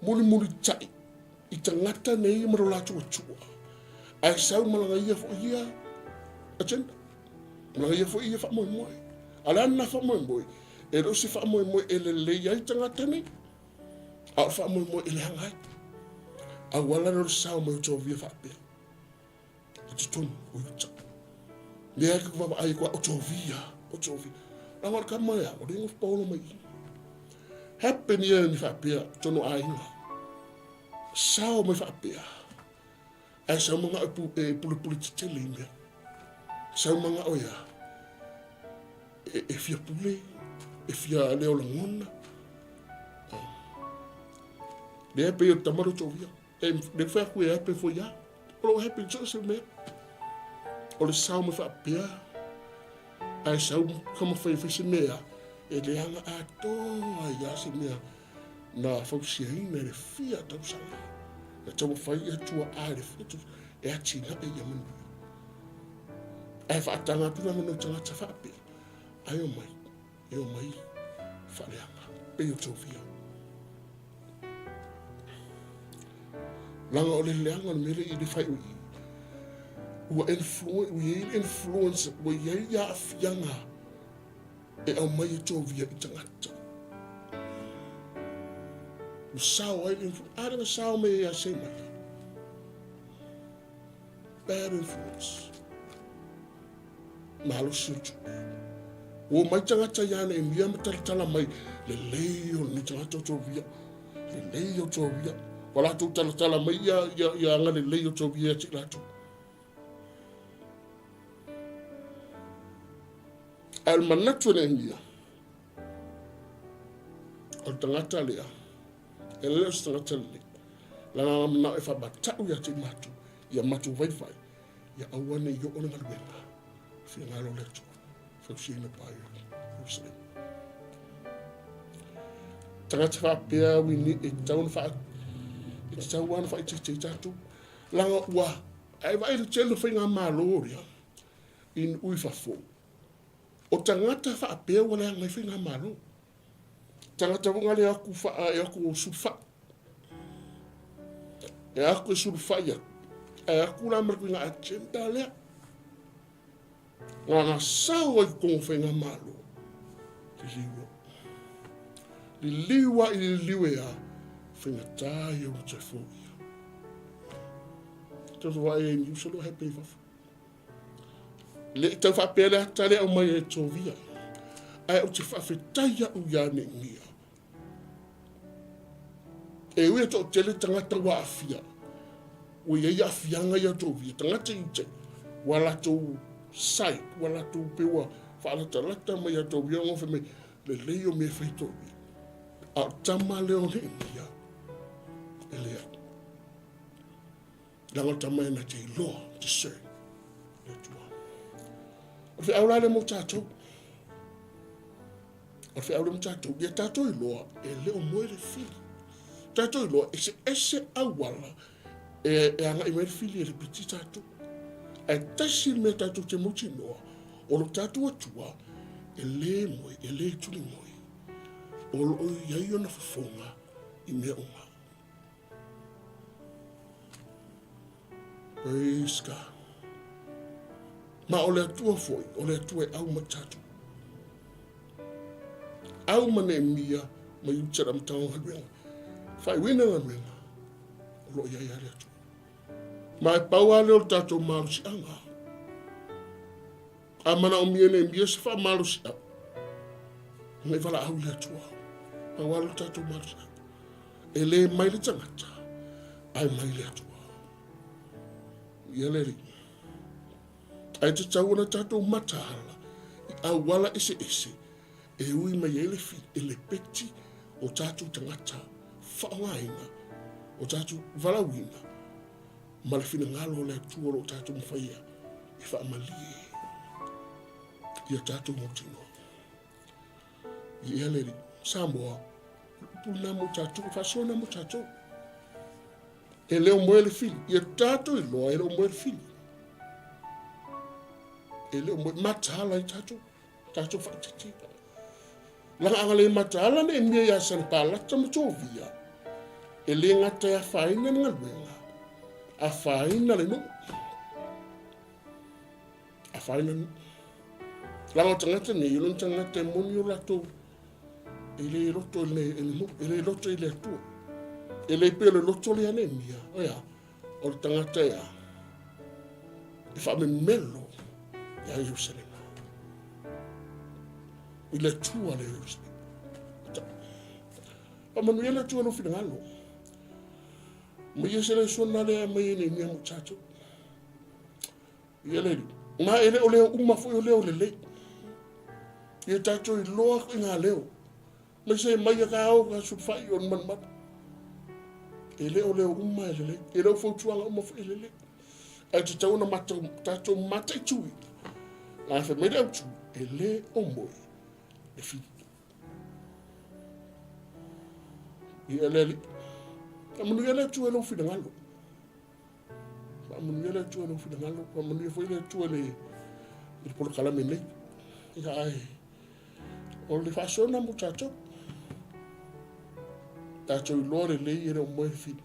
muli tai. I tangata nei maro la tua tua. Ai sao malanga ia fo ia agenda. Malanga ia fo ia fa moi moi. Ala na fa moi moi. E ro se wha moe e le leiai tangata nei. A wha moe e le hangai. A wala ro sao moe tō via whapea. E te tonu o iuta. Lea ki kwa ai kwa o tō via. A wala ka mai a, o ringo paulo mai. Hape ni ni whapea tono a inga. Sao moe whapea. Ai sao mga e puli te tele mea. Sao mga oia. E fia pule. E fia leo la ngona. Le pe o tamaro tovia. E le fa ku e pe fo ya. O happy just me. O le sao me fa pia. Ai sao como foi fi mea. E le anga a to ya se mea. Na fo si ina le fia ta sala. Na tamo fai e tua a le fitu. E a tina e yaman. Ai fa tanga tu na no tanga ta fa pe. Ai o mai. Eu mai whareanga, peo tōwhia. Langa o le leanga na mere i le whai ui. Ua influence, ua iei ia awhianga e au mai e tōwhia i tangata. Ua sao ai influence, arenga sao me e a se mai. Bad influence. Malo siltu. O mai tangata iana e mia matalatala mai le leo ni tangata tovia. Le leo tovia. Wala tu talatala mai ia anga le leo tovia ti lato. Al manatu ne mia. O tangata lea. E leo tangata le. Langa na e fa batau ia ti matu. Ia matu vai vai. Ia awane yo ona ngaluenga. Fia ngalo leto. Fauxina pai, Jerusalem. Tangata whapea wini e taun wha, e te tau wana wha i te tatu. Langa ua, ai vai le telo whainga māloria, in ui whafo. O tangata whapea wale angai whainga mālo. Tangata wunga le aku wha, e aku o sufa. E aku e suru whaia. E aku la marku ngā agenda lea. Ngā sao ai kongo whainga malo. Li liwa i li liwe a whainga tāi o te fōia. Tau wai e ni usalo happy wafu. Le i tau whapere a tare au mai e tō via. Ai o te whawhetaya u iane ngia. E ue tō tele tangata wa awhia. Ue iei awhianga ia tō via. Tangata i te. Wala tō sai. Wala tō pewa. Whaalata lata mai a tō via. Ngofe me le leo me whai tō via. A tama leo ne ngia. E lea. Langa tama e na te iloa. Te sēn. Le tua. O whi aurare mo tātou. O whi aurare mo tātou. Ia tātou iloa. E leo moe le whiri. Tātou iloa. Ese awala. E anga i moe le whiri e le piti tātou. E taisi me tātou te moti noa. O lo tātou atua. E le moe. E le tuli moe. O lo iai ona whafonga. I mea onga. Praise God. Ma o le atua foi, o le atua e au matatu. Au mane mia, ma iutara mtao haluenga. Whai wina ngā ruenga, o lo iai ale atua. Ma e pau ale o le tātou maru si anga. A mana o mia ne mia se wha maru si au. Ngai wala au le atua. Pau ale o tātou maru si anga. E le mai le tangata, ai mai le atua. Ia le ringa. Ai te tau ana tātou matahala, I au wala ese, e ui mai ele fi, ele peti, o tātou tangata, whaongainga, o tātou walawina, ma le whina ngalo le tuoro o tātou mwhaia, I whaamalie, Ia tātou motino. Ia leri, Samoa, puna mo tātou, whasona mo tātou, e leo moe le fili, Ia tātou I loa, e leo moe le fili, e leo mo matala I tātou whaititi. Langa anga le matala ne mea ia san pālata mo tō via. E le ngata a whaina nga luenga. A whaina le no. A whaina no. Langa tangata ne, ilon tangata e moni o lato. E le loto e le loto I le atua. E le pele loto le ane mea. Oia, o le tangata ea. E wha me melo. Ia Jerusalem. I le tua le Jerusalem. Pa manu ia le tua no whina ngalo. Ma ia se le sona le mai ene mea mo tātou. Ia le ri. Ma ele o leo uma fui o leo le le. Ia tātou I loa I ngā leo. Ma se mai a ka au ka sufai o man mat. Ele o leo uma ele le. Ele o fautuanga uma fui ele le. Ai te tau na tātou mata I tui. La fe me au tu e le o moi e fi. I ele li. Amanu ele tu e lo fi ngalo. Amanu ele tu e lo fi ngalo. Amanu foi ele tu ele il por kala me le. I ai. O le fasona muchacho. Tacho I lore le I o moi fi.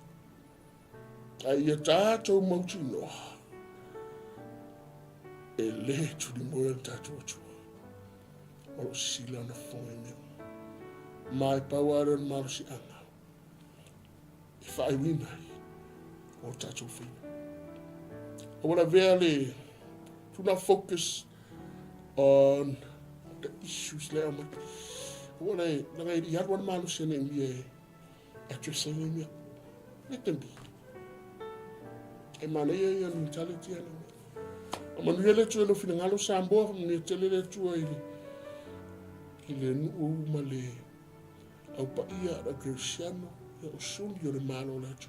Ai e tacho mo tu no. E le tu di moe tātou atua. O lo sila na whonga mea. Mai pawara na maru si anga. E whai winai. O tātou whina. O wala vea le. Tuna focus on the issues lea mai. O wala e. Nanga I harwa na maru si ane mea. Addressing mea. Let them be. E mana ia mentality ane. Manu ele tu elo fina ngalo samboa me tele le tu ai le nu ma le au pa ia da Cristiano o suli o le malo la tu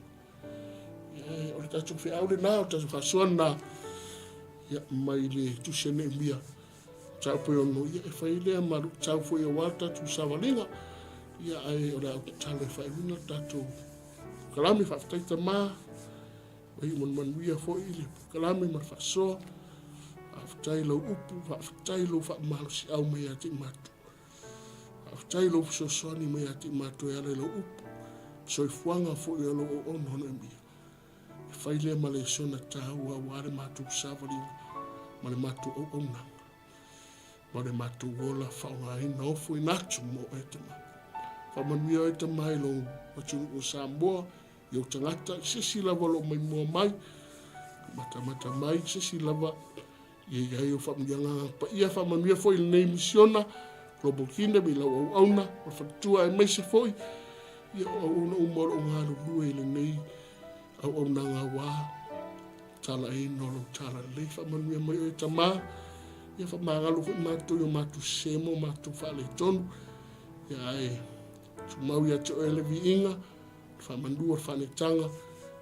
o le tatu fi au le na o tatu fasona ia mai le tu sene mia tau po no ia e fai le maru tau foi o walta tu savalinga ia ai o la tale fai una tatu kalami fa taita ma ai mon ia foi le kalami ma faso aftai lo upu aftai lo fa mal si au me ati matu aftai lo so soni me ati matu ya le lo upu so fuanga fo yo lo on hono mia whaile ma le sona tāua ware mātou sāwari ma le mātou au au nanga. Ma le mātou wola whaunga ina ofu i natu mo e te mai. Whamanuia e te mai lo matunu o Samoa, i o tangata, sisi lava lo mai mua mai, mata mai, sisi lava, i ai o whamanuia pa ia whamanuia foi le nei misiona, Global Kingdom i lau au auna, o whatua e meise foi, i o auna umaro o ngāru lue i le nei, au au nanga wā, tala e nolo tala le, whamanuia mai o e tamā, ia whamangalo fo mātou i o mātou semo, mātou whale tonu, ia ai, tumau ia te oele vi inga, whamandua whanetanga,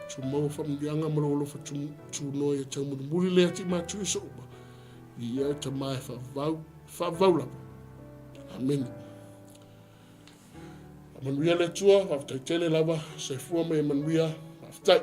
tumau whamdianga marolo whatuno ia tau muri lea ti mātou i sopa, i ia te mai whavau lapa. Amen. Manuia le tua, whaftai tele lava, se fua me manuia, whaftai.